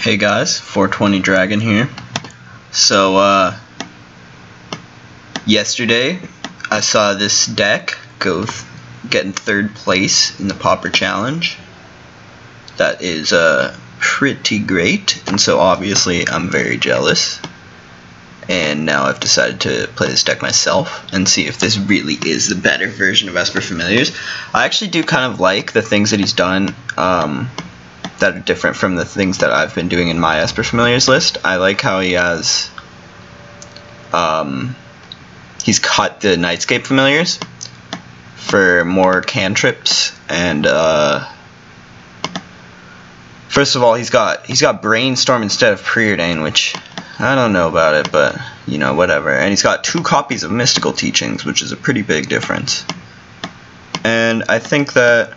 Hey guys, 420dragon here. So, yesterday I saw this deck get in third place in the Pauper Challenge. That is, pretty great, and so obviously I'm very jealous. And now I've decided to play this deck myself and see if this really is the better version of Esper Familiars. I actually do kind of like the things that he's done, that are different from the things that I've been doing in my Esper Familiars list. I like how he has, he's cut the Nightscape Familiars for more cantrips, and first of all, he's got Brainstorm instead of Preordain, which I don't know about it, but you know, whatever. And he's got 2 copies of Mystical Teachings, which is a pretty big difference. And I think that,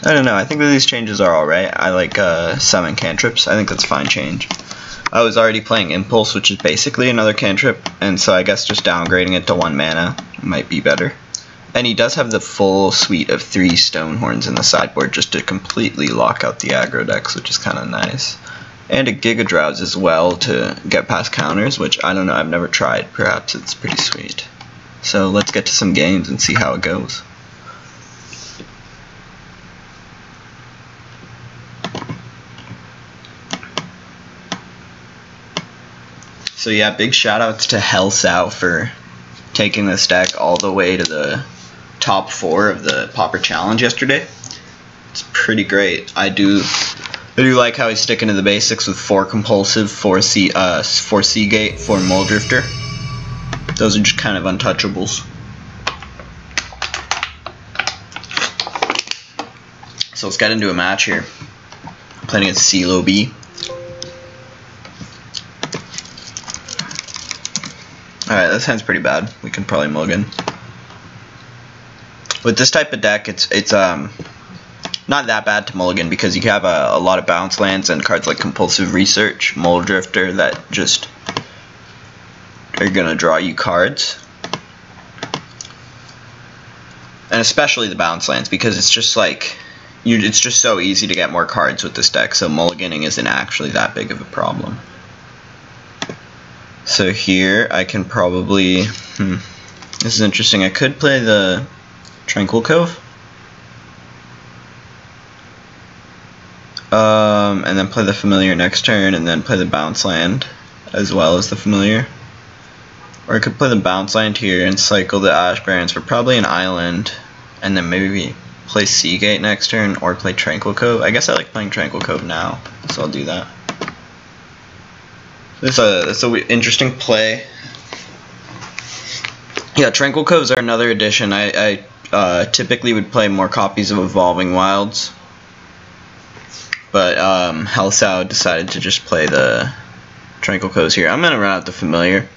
I don't know, I think that these changes are alright. I like summon cantrips. I think that's a fine change. I was already playing Impulse, which is basically another cantrip, and so I guess just downgrading it to 1 mana might be better. And he does have the full suite of 3 Stonehorns in the sideboard just to completely lock out the aggro decks, which is kind of nice. And a Giga Drowse as well to get past counters, which I don't know, I've never tried. Perhaps it's pretty sweet. So let's get to some games and see how it goes. So yeah, big shoutouts to Hellsow for taking this deck all the way to the top 4 of the Pauper Challenge yesterday. It's pretty great. I do like how he's sticking to the basics with 4 Compulsive, 4 Seagate, 4 Muldrifter. Those are just kind of untouchables. So let's get into a match here. I'm playing against CeeLo B. Alright, this hand's pretty bad. We can probably mulligan. With this type of deck, it's not that bad to mulligan because you have a lot of bounce lands and cards like Compulsive Research, Muldrifter that just are gonna draw you cards. And especially the bounce lands, because it's just like it's just so easy to get more cards with this deck, so mulliganing isn't actually that big of a problem. So here I can probably, this is interesting, I could play the Tranquil Cove. And then play the Familiar next turn, and then play the Bounce Land as well as the Familiar. Or I could play the Bounce Land here and cycle the Ash Barrens for probably an island, and then maybe play Seagate next turn, or play Tranquil Cove. I guess I like playing Tranquil Cove now, so I'll do that. That's a interesting play. Yeah, Tranquil Coves are another addition. I typically would play more copies of Evolving Wilds, but Hellsow decided to just play the Tranquil Coves here. I'm gonna run out the Familiar.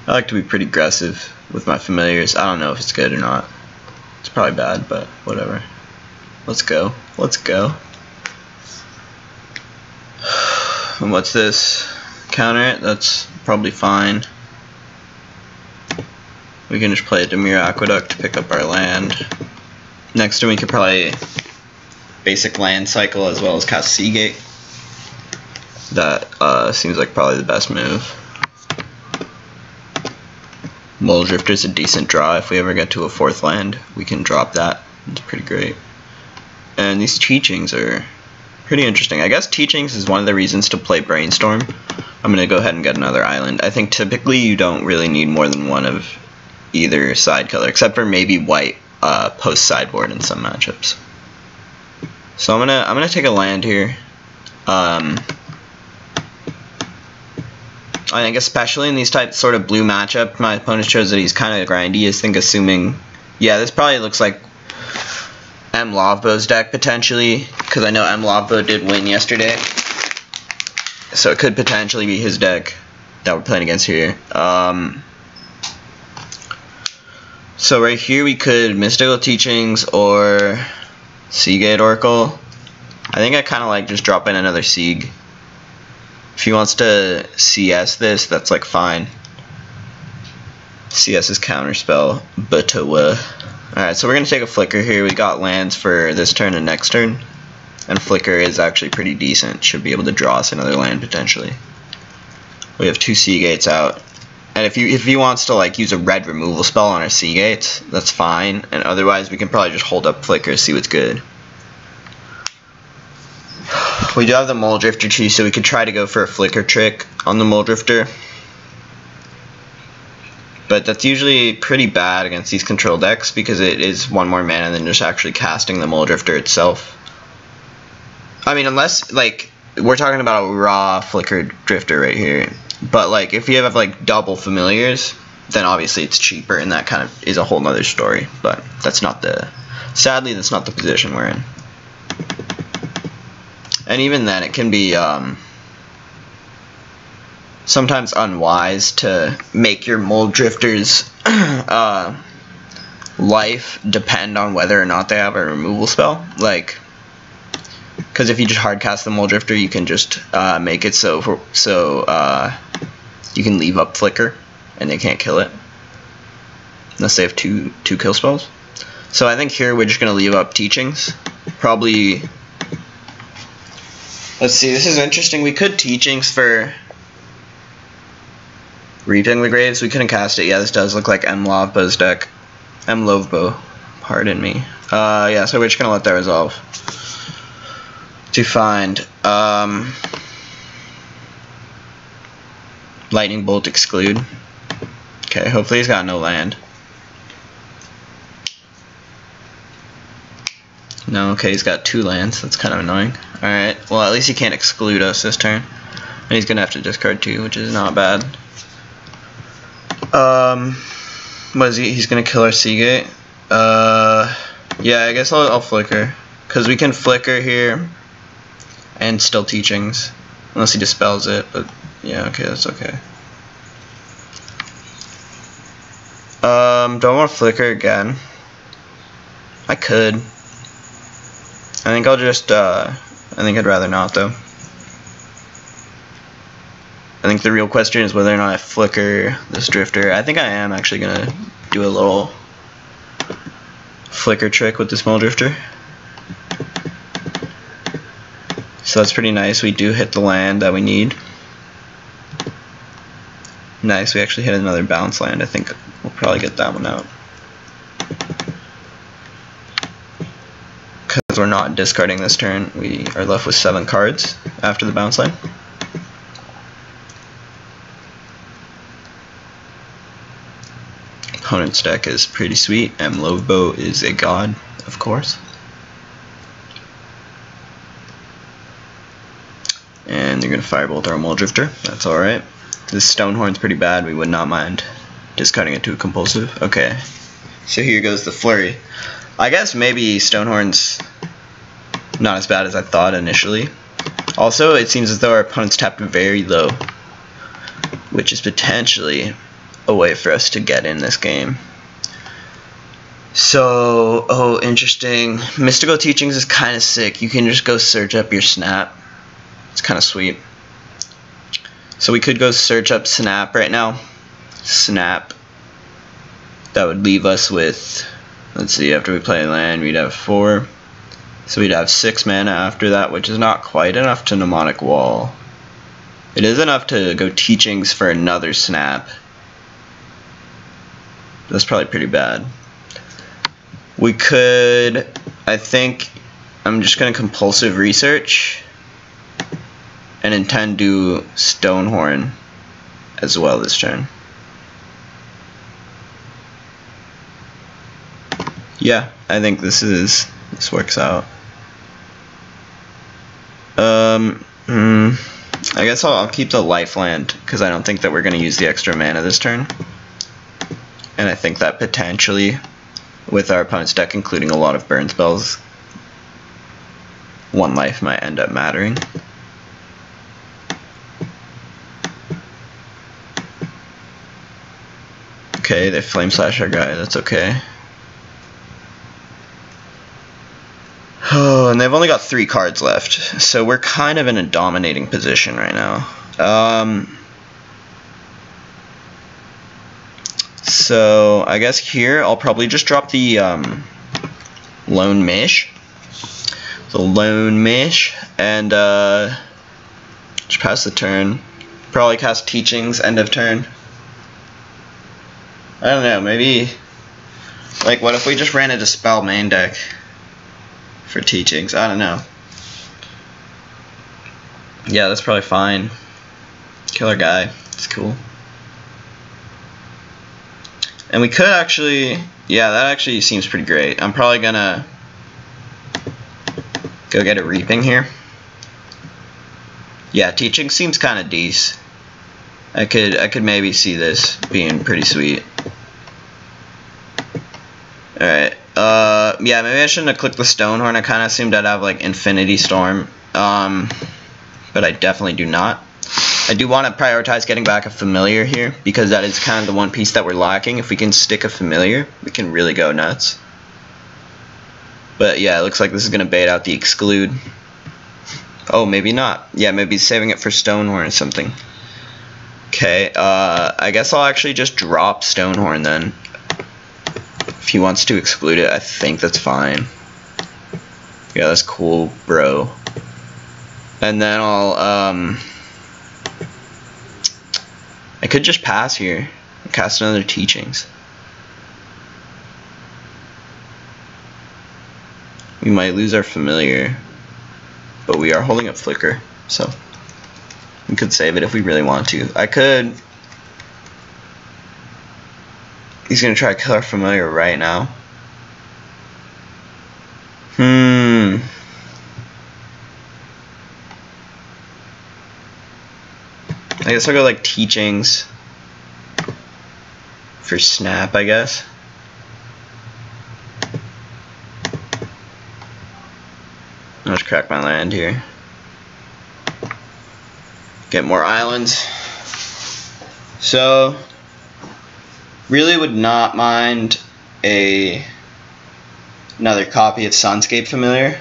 I like to be pretty aggressive with my Familiars. I don't know if it's good or not. It's probably bad, but whatever. Let's go. Let's go. And what's this? Counter it? That's probably fine. We can just play a Dimir Aqueduct to pick up our land. Next turn we could probably basic land cycle as well as cast Seagate. That seems like probably the best move. Muldrifter's a decent draw. If we ever get to a 4th land, we can drop that. It's pretty great. And these Teachings are pretty interesting. I guess Teachings is one of the reasons to play Brainstorm. I'm going to go ahead and get another island. I think typically you don't really need more than one of either side color, except for maybe white post sideboard in some matchups. So I'm gonna take a land here. I think especially in these sort of blue matchup, my opponent shows that he's kind of grindy. I think assuming, yeah, this probably looks like M. Lovebo's deck potentially, because I know M. Lovebo did win yesterday, so it could potentially be his deck that we're playing against here. So right here we could Mystical Teachings or Seagate Oracle. I think I kind of like just dropping another Sieg. If he wants to CS this, that's like fine. CS is counterspell, but alright, so we're going to take a flicker here. We got lands for this turn and next turn. And Flicker is actually pretty decent. Should be able to draw us another land potentially. We have 2 sea gates out. And if he wants to like use a red removal spell on our sea gates, that's fine. And otherwise we can probably just hold up Flicker, see what's good. We do have the Mole Drifter too, so we could try to go for a Flicker trick on the Mole Drifter. But that's usually pretty bad against these control decks because it is 1 more mana than just actually casting the Mole Drifter itself. I mean, unless, like, we're talking about a raw Flicker Drifter right here. But, like, if you have, like, double Familiars, then obviously it's cheaper, and that kind of is a whole nother story. But that's not the... Sadly, that's not the position we're in. And even then, it can be sometimes unwise to make your Mole Drifter's life depend on whether or not they have a removal spell. Like, because if you just hardcast the Mole Drifter, you can just make it so you can leave up Flicker, and they can't kill it unless they have two kill spells. So I think here we're just gonna leave up Teachings. Probably. Let's see. This is interesting. We could Teachings for Reaping the Graves. We couldn't cast it. Yeah, this does look like Mlovbo's deck. Mlovbo. Pardon me. Yeah. So we're just gonna let that resolve. To find Lightning Bolt exclude. Okay, hopefully he's got no land. No, okay, he's got 2 lands. That's kind of annoying. Alright, well at least he can't exclude us this turn. And he's gonna have to discard 2, which is not bad. What is he? He's gonna kill our Seagate. Yeah, I guess I'll Flicker. Because we can Flicker here and still Teachings. Unless he dispels it, but yeah, okay, that's okay. Do I want to Flicker again? I could. I think I'll just, I think I'd rather not, though. I think the real question is whether or not I Flicker this Drifter. I think I am actually going to do a little Flicker trick with this Mole Drifter. So that's pretty nice. We do hit the land that we need. Nice, we actually hit another bounce land. I think we'll probably get that one out. Because we're not discarding this turn, we are left with 7 cards after the bounce land. Opponent's deck is pretty sweet. Mlovbo is a god, of course. And they're going to Firebolt our Mole Drifter. That's alright. This Stonehorn's pretty bad. We would not mind discarding it to a compulsive. Okay. So here goes the Flurry. I guess maybe Stonehorn's not as bad as I thought initially. Also, it seems as though our opponent's tapped very low, which is potentially a way for us to get in this game. So, oh, interesting. Mystical Teachings is kind of sick. You can just go search up your Snap. It's kind of sweet. So we could go search up Snap right now. Snap. That would leave us with, let's see, after we play land, we'd have 4. So we'd have 6 mana after that, which is not quite enough to Mnemonic Wall. It is enough to go Teachings for another Snap. That's probably pretty bad. We could, I think, I'm just going to Compulsive Research and intend to do Stonehorn as well this turn. Yeah, I think this works out. I guess I'll keep the Lifeland because I don't think that we're going to use the extra mana this turn. And I think that potentially, with our opponent's deck including a lot of burn spells, 1 life might end up mattering. Okay, they Flame Slash our guy, that's okay. Oh, and they've only got 3 cards left, so we're kind of in a dominating position right now. So I guess here I'll probably just drop the Lone Mish. the lone mesh, and just pass the turn. Probably cast Teachings end of turn. I don't know, maybe like what if we just ran a Dispel main deck for Teachings? I don't know. Yeah, that's probably fine. Killer guy, it's cool. And we could actually, yeah, that actually seems pretty great. I'm probably gonna go get a Reaping here. Yeah, Teaching seems kind of decent. I could maybe see this being pretty sweet. Alright, yeah, maybe I shouldn't have clicked the Stonehorn. I kind of assumed I'd have like Infinity Storm, but I definitely do not. I do want to prioritize getting back a Familiar here, because that is kind of the one piece that we're lacking. If we can stick a Familiar, we can really go nuts. But yeah, it looks like this is going to bait out the Exclude. Oh, maybe not. Yeah, maybe saving it for Stonehorn or something. Okay, I guess I'll actually just drop Stonehorn then. If he wants to exclude it, I think that's fine. Yeah, that's cool, bro. And then I'll, I could just pass here and cast another Teachings. We might lose our Familiar, but we are holding up Flicker, so we could save it if we really want to. I could. He's gonna try to kill our Familiar right now. I guess I'll go like Teachings for Snap, I guess. I'll just crack my land here. Get more islands. So, really would not mind another copy of Sunscape Familiar.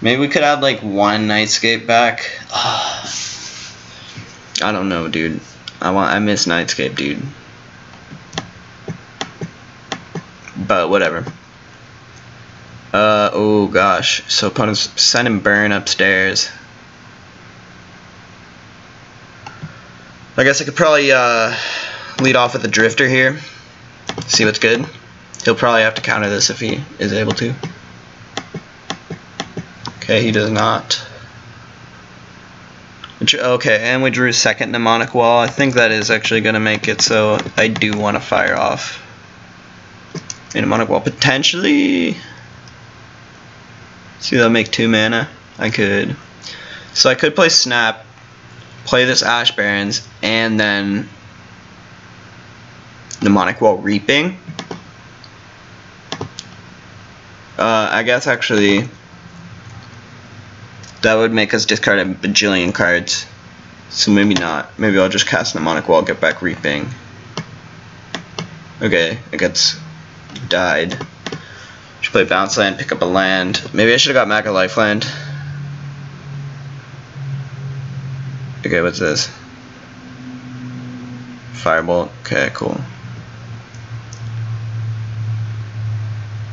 Maybe we could add like one Nightscape back. I don't know, dude. I miss Nightscape, dude. But whatever. Oh gosh. So opponent's sending Burn upstairs. I guess I could probably lead off with the Drifter here. See what's good. He'll probably have to counter this if he is able to. Okay, he does not. Okay, and we drew a second Mnemonic Wall. I think that is actually going to make it so I do want to fire off a Mnemonic Wall potentially. See, that'll make 2 mana. I could. So I could play Snap, play this Ash Barrens, and then Mnemonic Wall Reaping. I guess actually that would make us discard a bajillion cards. So maybe not. Maybe I'll just cast Mnemonic Wall, get back Reaping. Okay, it gets died. Should play Bounce Land, pick up a land. Maybe I should have got Maga Lifeland. Okay, what's this? Firebolt. Okay, cool.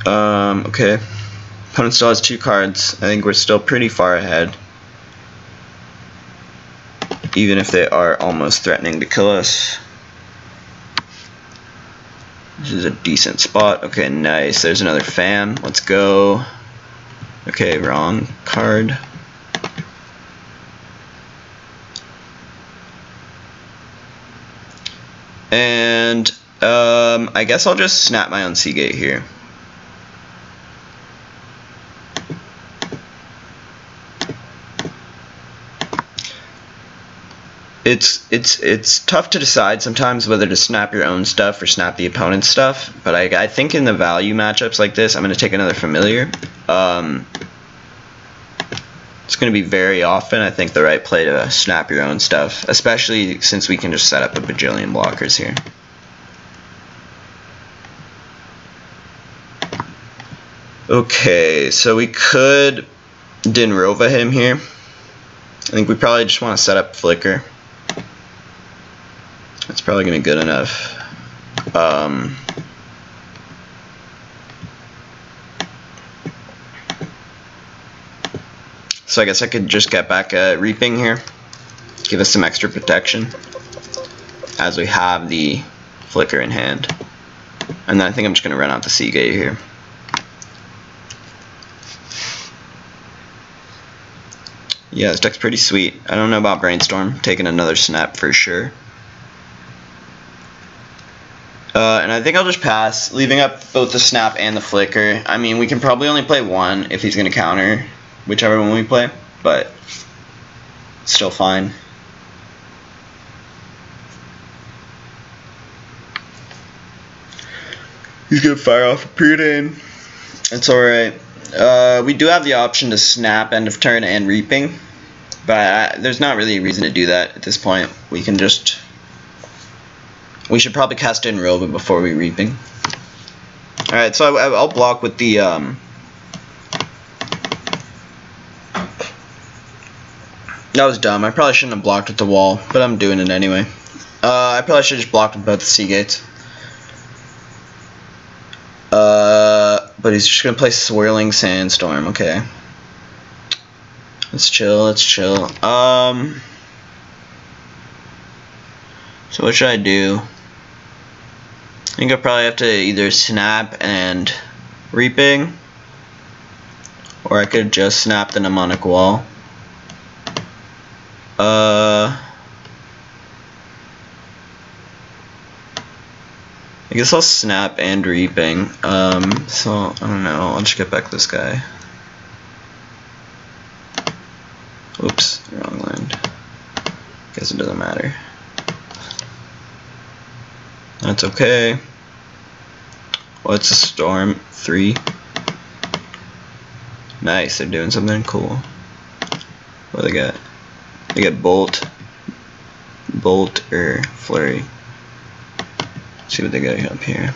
Okay. Opponent still has 2 cards. I think we're still pretty far ahead. Even if they are almost threatening to kill us. This is a decent spot. Okay, nice. There's another fan. Let's go. Okay, wrong card. And I guess I'll just snap my own Seagate here. It's tough to decide sometimes whether to snap your own stuff or snap the opponent's stuff, but I think in the value matchups like this, I'm going to take another Familiar. It's going to be very often, I think, the right play to snap your own stuff, especially since we can just set up a bajillion blockers here. Okay, so we could Dinrova him here. I think we probably just want to set up Flicker. That's probably going to be good enough. So I guess I could just get back Reaping here. Give us some extra protection. As we have the Flicker in hand. And then I think I'm just going to run out the Seagate here. Yeah, this deck's pretty sweet. I don't know about Brainstorm. Taking another snap for sure. And I think I'll just pass, leaving up both the snap and the flicker. I mean, we can probably only play one if he's going to counter whichever one we play, but still fine. He's going to fire off a Preordain. It's alright. We do have the option to snap end of turn and Reaping, but there's not really a reason to do that at this point. We can just... We should probably cast in Roba before we Reaping. Alright, so I'll block with the... That was dumb. I probably shouldn't have blocked with the wall, but I'm doing it anyway. I probably should have just blocked with both the Seagates. But he's just going to play Swirling Sandstorm. Okay. Let's chill, let's chill. So what should I do? I think I probably have to either snap and Reaping, or I could just snap the Mnemonic Wall. I guess I'll snap and Reaping. So I don't know. I'll just get back this guy. Oops, wrong land. Guess it doesn't matter. That's okay. What's a storm? 3. Nice, they're doing something cool. What do they got? They got Bolt or Flurry. Let's see what they got up here.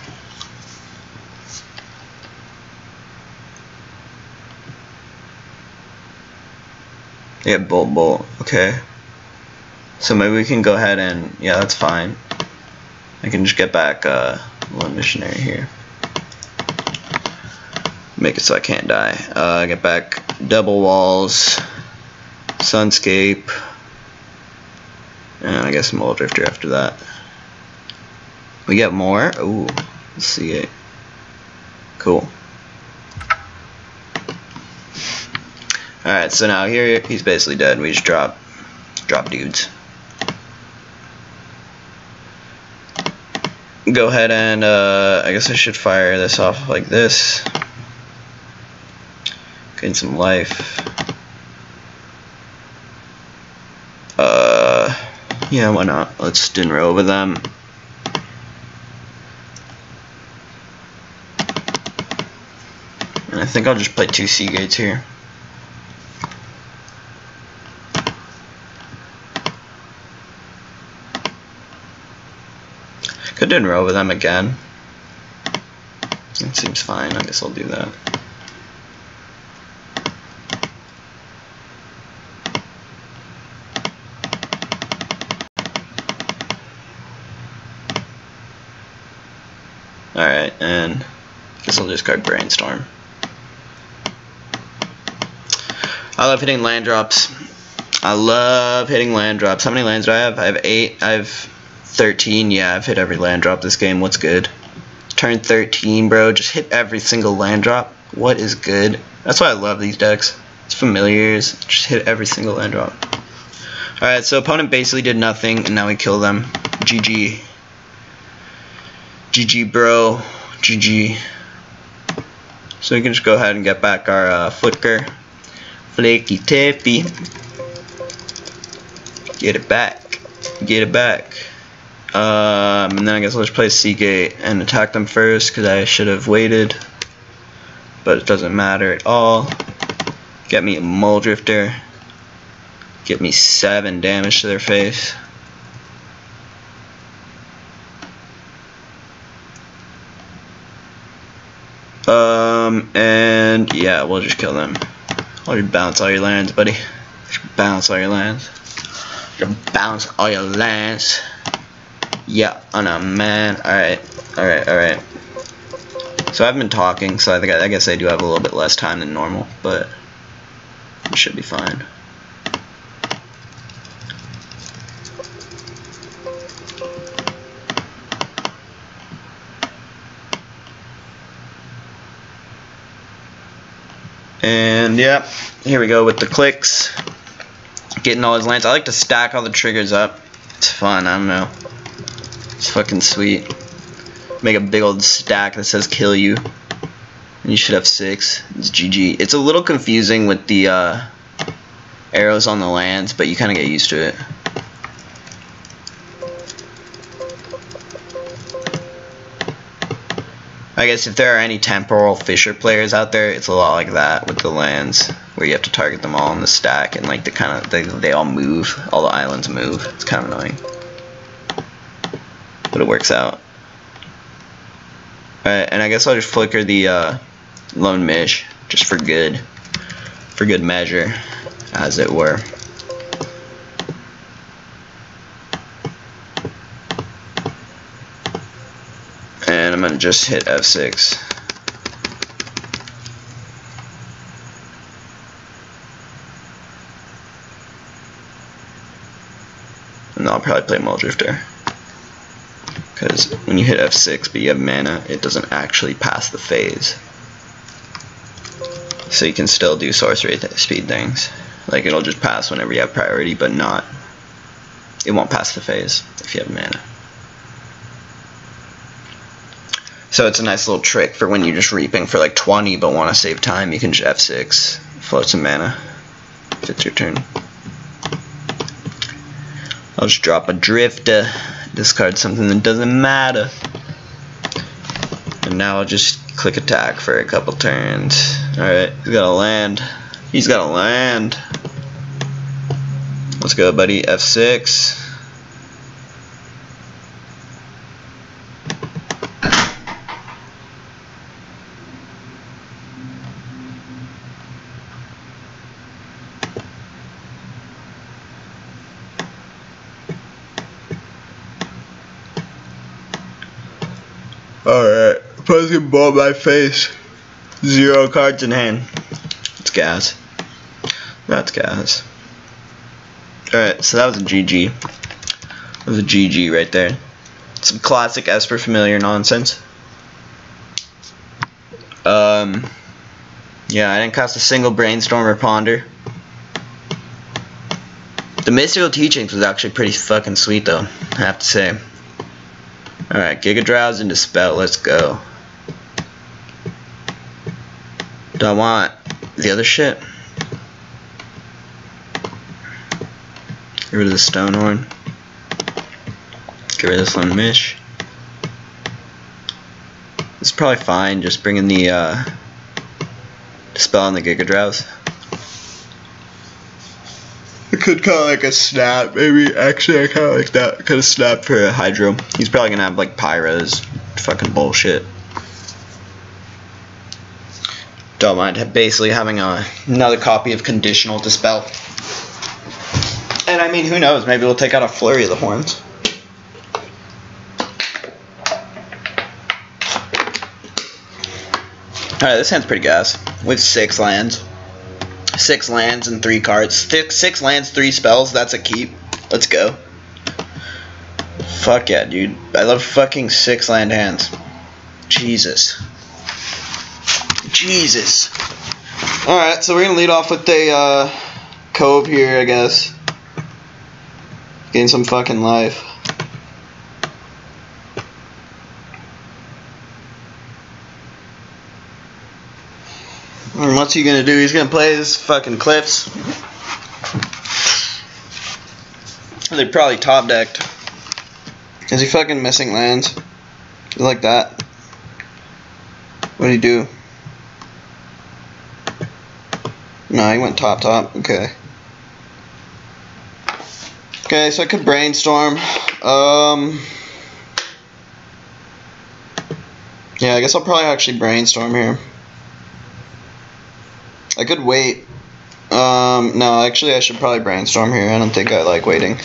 They got Bolt. Okay. So maybe we can go ahead and, yeah, that's fine. I can just get back one missionary here. Make it so I can't die. Get back double walls, Sunscape, and I guess Mole Drifter after that. We get more. Ooh, let's see it. Cool. Alright, so now here he's basically dead. We just drop dudes. Go ahead and I guess I should fire this off like this. Gain some life. Yeah, why not? Let's dinner over them. And I think I'll just play 2 Seagates here. Could do row with them again. It seems fine. I guess I'll do that. Alright, and I guess I'll discard Brainstorm. I love hitting land drops. I love hitting land drops. How many lands do I have? I have 8. I have 13. Yeah, I've hit every land drop this game. What's good? Turn 13, bro. Just hit every single land drop. What is good? That's why I love these decks. It's familiars. Just hit every single land drop. Alright, so opponent basically did nothing, and now we kill them. GG. GG, bro. GG. So we can just go ahead and get back our Flicker. Flaky Tippy. Get it back. Get it back. And then I guess I'll just play Seagate and attack them first because I should have waited. But it doesn't matter at all. Get me a Mole Drifter. Get me 7 damage to their face. And yeah, we'll just kill them. I'll just bounce all your lands, buddy. Just bounce all your lands. Just bounce all your lands. Yeah, I know, man. Alright. So I've been talking, so I guess I do have a little bit less time than normal, but It should be fine. And yeah, here we go with the clicks. Getting all his lands. I like to stack all the triggers up. It's fun, I don't know. It's fucking sweet. Make a big old stack that says kill you. And you should have 6. It's GG. It's a little confusing with the arrows on the lands, but you kind of get used to it. I guess if there are any temporal Fisher players out there, it's a lot like that with the lands, where you have to target them all in the stack, and like they all move, all the islands move. It's kind of annoying, but it works out. Alright, and I guess I'll just flicker the Lone Mish just for good measure, as it were. And I'm gonna just hit F6. And I'll probably play Muldrifter, because when you hit F6 but you have mana, it doesn't actually pass the phase. So you can still do sorcery speed things. Like, it'll just pass whenever you have priority, but not, it won't pass the phase if you have mana. So it's a nice little trick for when you're just reaping for like 20 but want to save time. You can just F6, float some mana if it's your turn. I'll just drop a Drift, discard something that doesn't matter. And now I'll just click attack for a couple turns. Alright, he's got a land. He's got a land. Let's go, buddy. F6. Alright, opponent's gonna blow my face. 0 cards in hand. It's gas. That's gas. Alright, so that was a GG. That was a GG right there. Some classic Esper Familiar nonsense. Yeah, I didn't cast a single Brainstorm or Ponder. The Mystical Teachings was actually pretty fucking sweet though, I have to say. Alright, Giga Drowse and Dispel, let's go. Do I want the other shit? Get rid of the Stonehorn. Get rid of this Lone Mish. It's probably fine, just bringing the Dispel and the Giga Drowse. I could kind of like a snap, maybe. Actually, I kind of like that. Could have snapped for a Hydro. He's probably gonna have like Pyros. Fucking bullshit. Don't mind basically having another copy of Conditional Dispel. And I mean, who knows? Maybe we'll take out a Flurry of the Horns. Alright, this hand's pretty gas. With 6 lands. 6 lands and 3 cards. 6 lands, 3 spells. That's a keep. Let's go. Fuck yeah, dude. I love fucking 6 land hands. Jesus. Jesus. Alright, so we're gonna lead off with a Cove here, I guess. Gain some fucking life. And what's he gonna do? He's gonna play his fucking Cliffs. They probably top decked. Is he fucking missing lands? You like that? What did he do? No, he went top. Okay. Okay, so I could Brainstorm. Yeah, I guess I'll probably actually Brainstorm here. I could wait. No, actually I should probably Brainstorm here. I don't think I like waiting.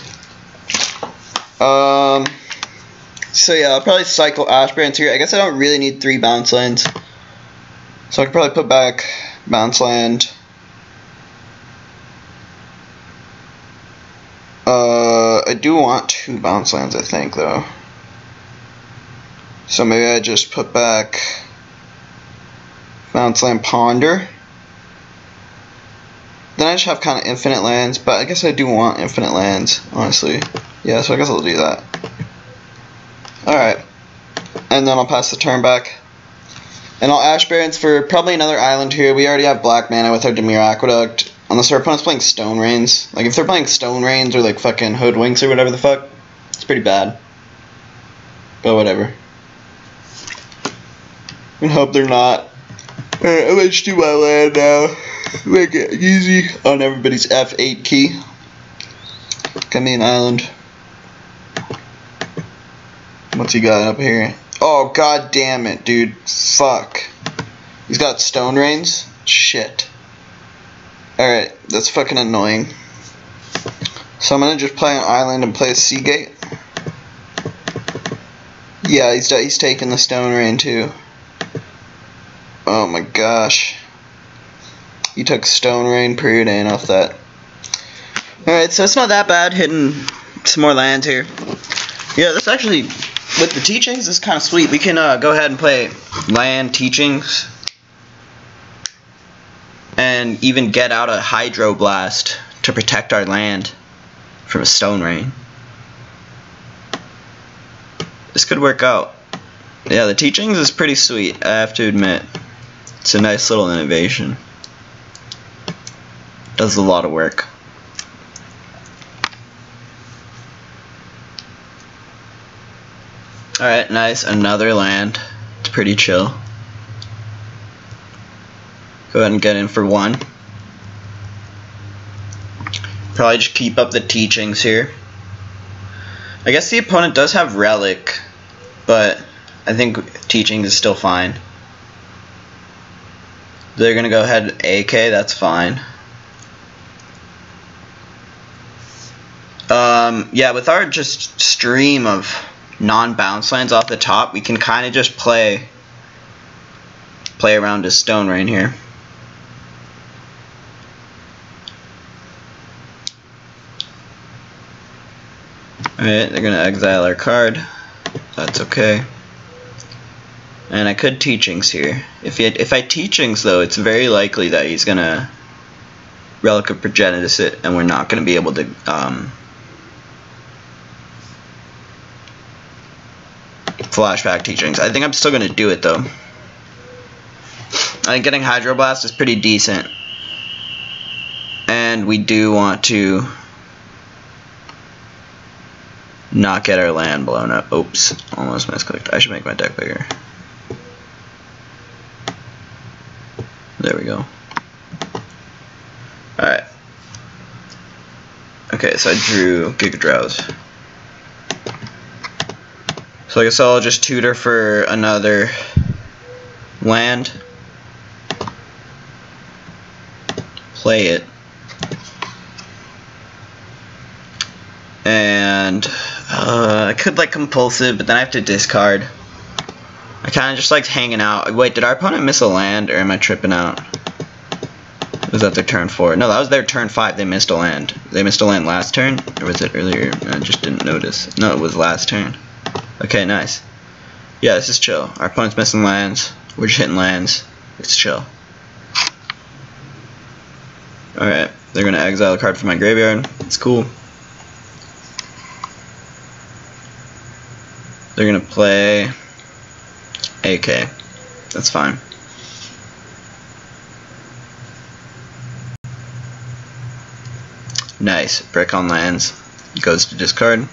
So yeah, I'll probably cycle Ashbrands here. I guess I don't really need 3 bounce lands. So I could probably put back bounce land. I do want 2 bounce lands, I think, though. So maybe I just put back bounce land Ponder. Then I just have kind of infinite lands, but I guess I do want infinite lands, honestly. Yeah, so I guess I'll do that. Alright. And then I'll pass the turn back. And I'll Ash Barrens for probably another island here. We already have black mana with our Dimir Aqueduct. Unless our opponent's playing Stone Rains. Like, if they're playing Stone Rains or, like, fucking Hoodwinks or whatever the fuck, it's pretty bad. But whatever. I hope they're not. Alright, I'm gonna just do my land now. Make it easy on everybody's F8 key. Got me an island. What's he got up here? Oh, god damn it, dude. Fuck. He's got Stone Rains? Shit. Alright, that's fucking annoying. So I'm gonna just play an island and play a Seagate. Yeah, he's taking the Stone Rain too. Oh my gosh. He took Stone Rain Preordain off that. Alright, so it's not that bad hitting some more lands here. Yeah, this actually, with the teachings, this is kind of sweet. We can go ahead and play land teachings. And even get out a Hydroblast to protect our land from a Stone Rain. This could work out. Yeah, the teachings is pretty sweet, I have to admit. It's a nice little innovation. Does a lot of work. Alright, nice. Another land. It's pretty chill. Go ahead and get in for 1. Probably just keep up the teachings here. I guess the opponent does have Relic, but I think teachings is still fine. They're gonna go ahead and AK, that's fine. Yeah, with our just stream of non-bounce lands off the top, we can kind of just play around a Stone Rain here. Alright, they're gonna exile our card. That's okay. And I could teachings here. If I teachings though, it's very likely that he's gonna Relic of Progenitus it, and we're not gonna be able to flashback teachings. I think I'm still gonna do it though. I think getting Hydroblast is pretty decent. And we do want to not get our land blown up. Oops, almost misclicked. I should make my deck bigger. There we go. Alright. Okay, so I drew Giga Drowse. So I guess I'll just tutor for another land. Play it. And I could like Compulsive, but then I have to discard. I kind of just like hanging out. Wait, did our opponent miss a land, or am I tripping out? Was that their turn 4? No, that was their turn 5. They missed a land. They missed a land last turn, or was it earlier? I just didn't notice. No, it was last turn. Okay, nice. Yeah, this is chill. Our opponent's missing lands. We're just hitting lands. It's chill. Alright, they're gonna exile a card from my graveyard. It's cool. They're gonna play AK. That's fine. Nice. Brick on lands. Goes to discard.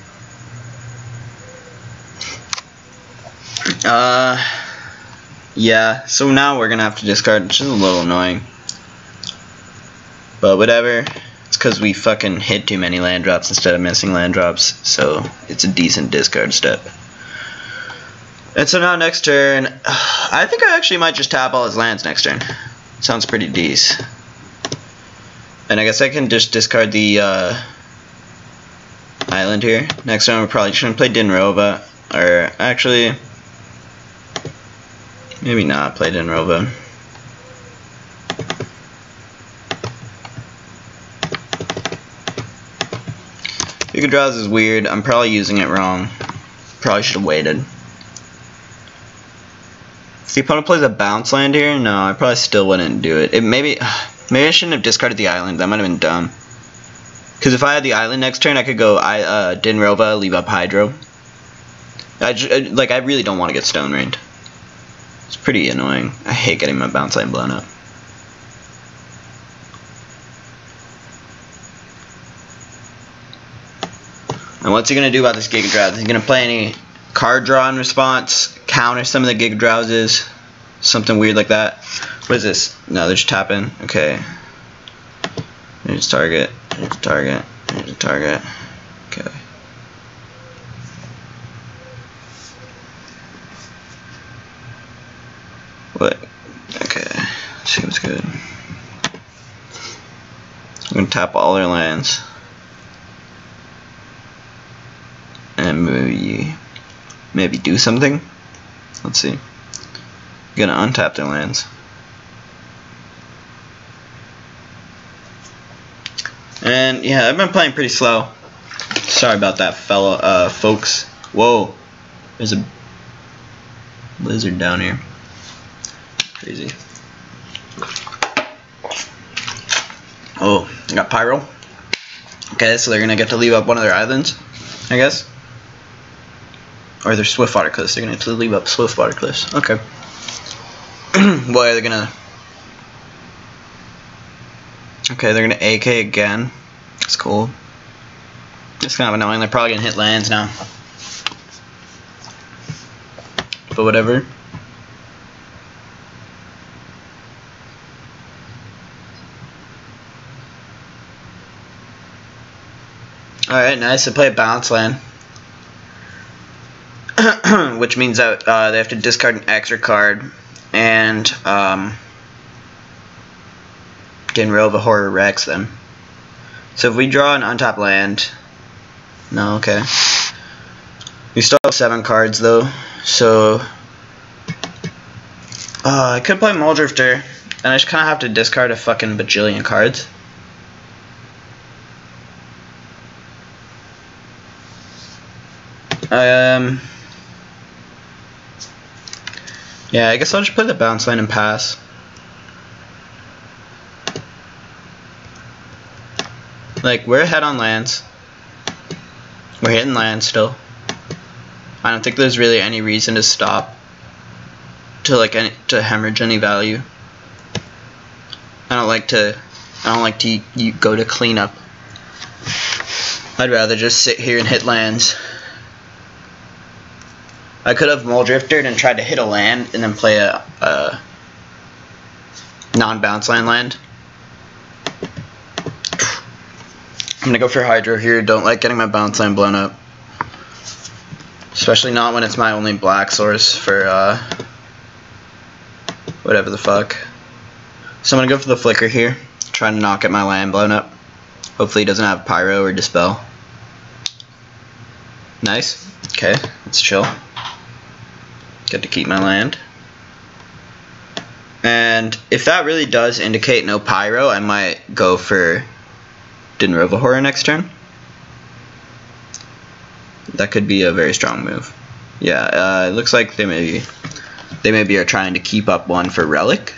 Yeah, so now we're gonna have to discard, which is a little annoying. But whatever. It's because we fucking hit too many land drops instead of missing land drops, so it's a decent discard step. And so now next turn, I think I actually might just tap all his lands next turn. Sounds pretty decent. And I guess I can just discard the island here. Next turn we're probably just going to play Dinrova. Or actually, maybe not play Dinrova. Giga Drowse is weird. I'm probably using it wrong. Probably should have waited. If the opponent plays a bounce land here, no, I probably still wouldn't do it. Maybe I shouldn't have discarded the island. That might have been dumb. Because if I had the island next turn, I could go Dinrova, leave up Hydro. I really don't want to get Stone Rained. It's pretty annoying. I hate getting my bounce line blown up. And what's he going to do about this Giga Drowse? Is he going to play any card draw in response? Counter some of the Giga Drowses? Something weird like that? What is this? No, they're just tapping. Okay. There's target. There's target. There's a target. Okay. What? Okay. Seems good. I'm going to tap all their lands. And maybe do something. Let's see. Gonna untap their lands. And yeah, I've been playing pretty slow. Sorry about that, fellow folks. Whoa, there's a lizard down here. Crazy. Oh, I got Pyro. Okay, so they're gonna get to leave up one of their islands, I guess. Or their Swiftwater Cliffs. They're gonna have to leave up Swiftwater Cliffs. Okay. Boy, are they gonna... Okay, they're gonna AK again. That's cool. It's kind of annoying. They're probably gonna hit lands now. But whatever. Alright, nice. They play a bounce land. Which means that they have to discard an extra card, and Dinrova Horror Rex them. So if we draw an untapped land, no, okay. We still have 7 cards though, so I could play Muldrifter, and I just kind of have to discard a fucking bajillion cards. Yeah, I guess I'll just play the bounce line and pass. Like, we're ahead on lands. We're hitting lands still. I don't think there's really any reason to stop to hemorrhage any value. I don't like to go to cleanup. I'd rather just sit here and hit lands. I could have Muldrifted and tried to hit a land and then play a non-bounce land. I'm gonna go for Hydro here. Don't like getting my bounce line blown up. Especially not when it's my only black source for whatever the fuck. So I'm gonna go for the Flicker here. Trying to not get my land blown up. Hopefully he doesn't have Pyro or Dispel. Nice. Okay, let's chill. Get to keep my land. And if that really does indicate no Pyro, I might go for Dinrova Horror next turn. That could be a very strong move. Yeah, it looks like they maybe are trying to keep up one for Relic,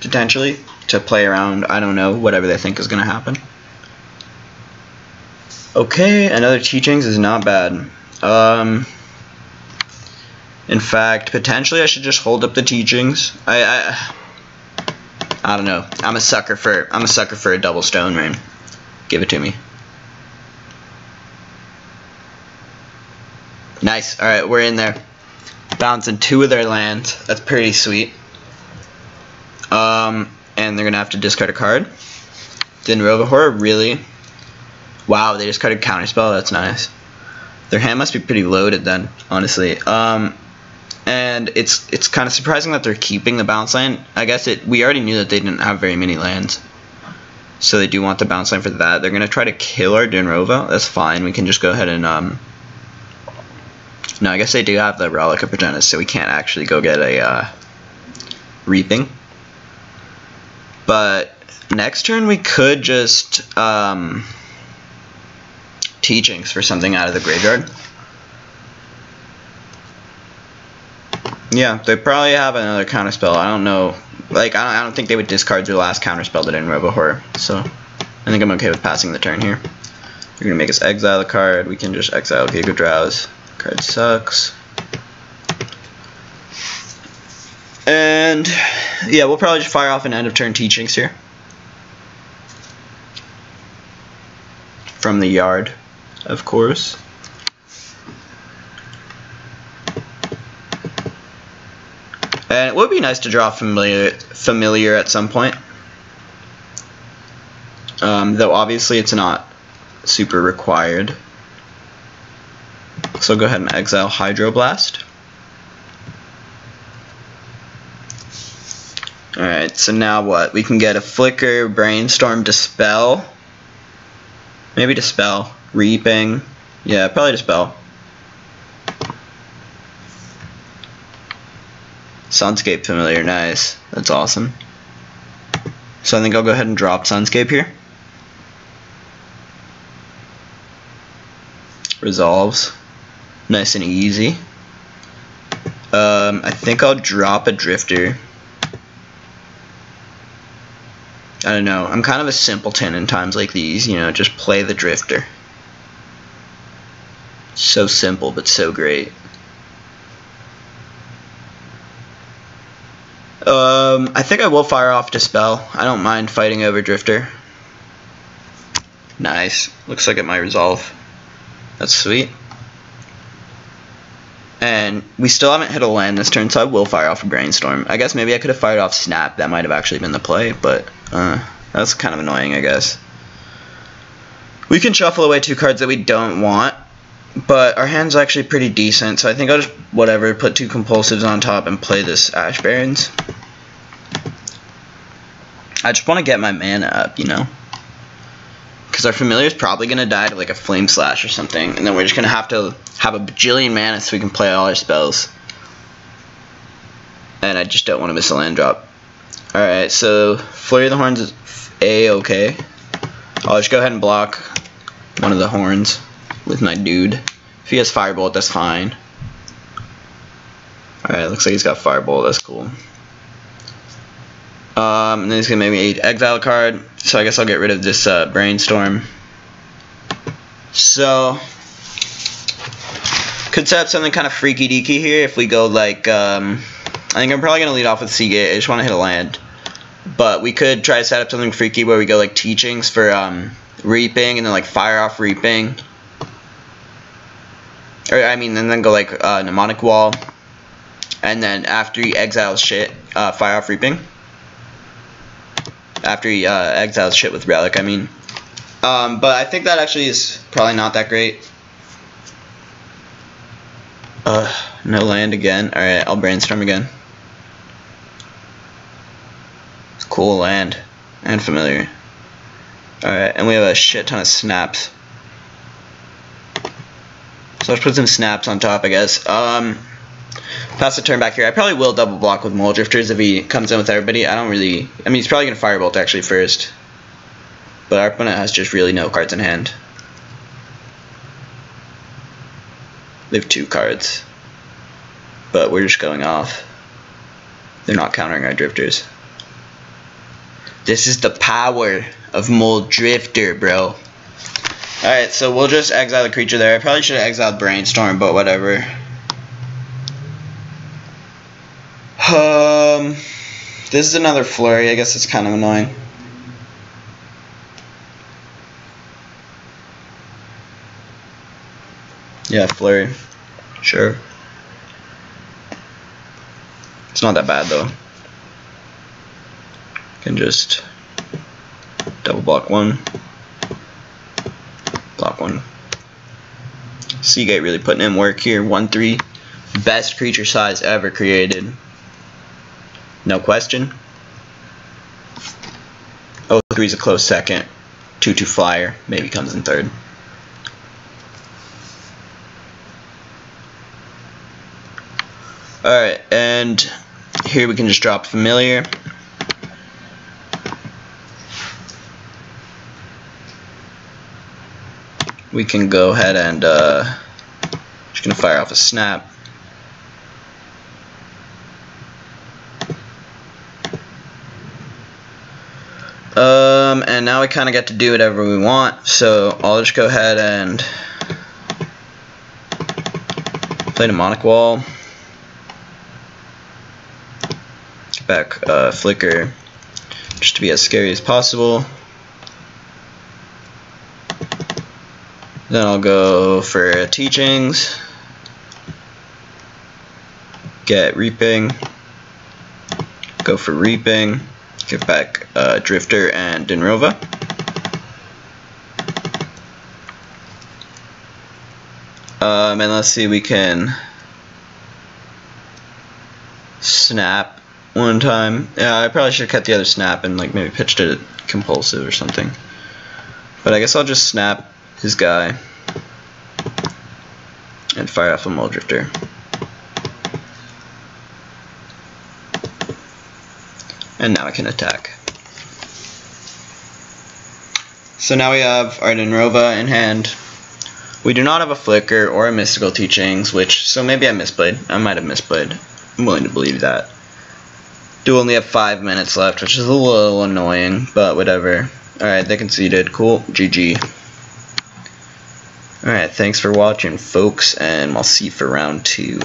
potentially, to play around, I don't know, whatever they think is going to happen. Okay, another Teachings is not bad. In fact, potentially I should just hold up the Teachings. I don't know. I'm a sucker for a double Stone Rain. Give it to me. Nice. All right, we're in there. Bouncing 2 of their lands. That's pretty sweet. And they're gonna have to discard a card. Dinrova Horror, really? Wow, they discarded Counterspell. That's nice. Their hand must be pretty loaded then, honestly. And it's kind of surprising that they're keeping the bounce land. I guess we already knew that they didn't have very many lands, so they do want the bounce land for that. They're gonna try to kill our Dinrova. That's fine. We can just go ahead and no, I guess they do have the Relic of Progenitus, so we can't actually go get a Reaping. But next turn we could just teachings for something out of the graveyard. Yeah, they probably have another counterspell. I don't know. Like, I don't think they would discard their last counterspell that in Robo Horror. So, I think I'm okay with passing the turn here. You're gonna make us exile a card. We can just exile Giga Drowse. Card sucks. And yeah, we'll probably just fire off an end of turn teachings here from the yard, of course. And it would be nice to draw familiar at some point. Though obviously it's not super required. So go ahead and exile Hydroblast. Alright, so now what? We can get a Flicker, Brainstorm, Dispel. Maybe Dispel. Reaping. Yeah, probably Dispel. Sunscape Familiar, nice. That's awesome. So I think I'll go ahead and drop Sunscape here. Resolves. Nice and easy. I think I'll drop a Drifter. I don't know. I'm kind of a simpleton in times like these, you know, just play the Drifter. So simple, but so great. I think I will fire off Dispel. I don't mind fighting over Drifter. Nice. Looks like it might resolve. That's sweet. And we still haven't hit a land this turn, so I will fire off a Brainstorm. I guess maybe I could have fired off Snap. That might have actually been the play, but that's kind of annoying, I guess. We can shuffle away 2 cards that we don't want, but our hand's actually pretty decent, so I think I'll just, whatever, put 2 Compulsives on top and play this Ash Barrens. I just want to get my mana up, you know? Because our Familiar is probably going to die to like a Flame Slash or something, and then we're just going to have a bajillion mana so we can play all our spells. And I just don't want to miss a land drop. Alright, so Flurry of the Horns is A-okay. I'll just go ahead and block one of the horns with my dude. If he has Firebolt, that's fine. Alright, looks like he's got Firebolt, that's cool. And then he's going to make me exile a card, so I guess I'll get rid of this Brainstorm. So, could set up something kind of freaky deaky here if we go like, I think I'm probably going to lead off with Seagate. I just want to hit a land. But we could try to set up something freaky where we go like Teachings for Reaping, and then like fire off Reaping. Or I mean, and then go like Mnemonic Wall. And then after he exiles shit, fire off Reaping. After he exiles shit with Relic, I mean. But I think that actually is probably not that great. No land again. Alright, I'll Brainstorm again. It's cool land. And Familiar. Alright, and we have a shit ton of snaps. So let's put some snaps on top, I guess. Pass the turn back here. I probably will double block with Mole Drifters if he comes in with everybody. I mean, he's probably going to Firebolt actually first. But our opponent has just really no cards in hand. They have 2 cards. But we're just going off. They're not countering our Drifters. This is the power of Mole Drifter, bro. Alright, so we'll just exile the creature there. I probably should have exiled Brainstorm, but whatever. This is another Flurry. I guess it's kind of annoying. Yeah, Flurry. Sure. It's not that bad though. Can just double block 1. Block 1. Seagate really putting in work here. 1/3. Best creature size ever created. No question. 0/3 is a close second. 2/2 flyer. Maybe comes in third. Alright, and here we can just drop Familiar. we can go ahead and just gonna fire off a snap. And now we kind of get to do whatever we want, so I'll just go ahead and play Demonic Wall. Get back Flicker, just to be as scary as possible. Then I'll go for Teachings, get Reaping, go for Reaping, get back Drifter and Dinrova. And let's see, we can snap one time. Yeah, I probably should have kept the other snap and like maybe pitched it at Compulsive or something. But I guess I'll just snap his guy and fire off a Mole Drifter. And now I can attack. So now we have our Dinrova in hand. We do not have a Flicker or a Mystical Teachings, so maybe I misplayed. I might have misplayed. I'm willing to believe that. Do only have 5 minutes left, which is a little annoying, but whatever. Alright, they conceded. Cool. GG. Alright, thanks for watching, folks, and I'll see you for round 2.